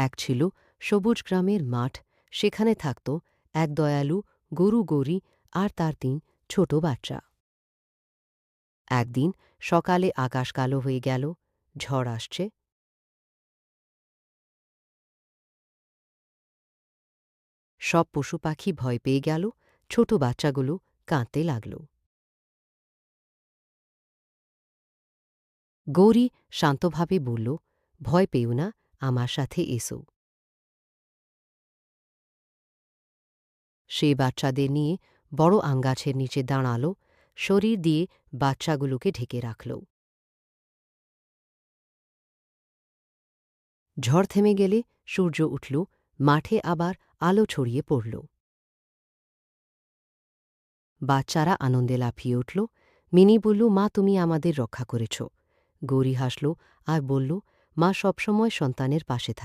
এক ছিল সবুজ গ্রামের মাঠ, সেখানে থাকত এক দয়ালু গরু গৌরী আর তার ৩ ছোট বাচ্চা। একদিন সকালে আকাশ কালো হয়ে গেল, ঝড় আসছে। সব পশু পাখি ভয় পেয়ে গেল, ছোট বাচ্চাগুলো কাঁদতে লাগল। গৌরী শান্তভাবে বলল, ভয় পেও না, আমার সাথে এসো। সে বাচ্চাদের নিয়ে বড় আমগাছের নিচে দাঁড়াল, শরীর দিয়ে বাচ্চাগুলোকে ঢেকে রাখল। ঝড় থেমে গেলে সূর্য উঠল, মাঠে আবার আলো ছড়িয়ে পড়ল। বাচ্চারা আনন্দে লাফিয়ে উঠল। মিনি বলল, মা তুমি আমাদের রক্ষা করেছ। গৌরী হাসল আর বলল, মা সবসময় সন্তানের পাশে থাকে।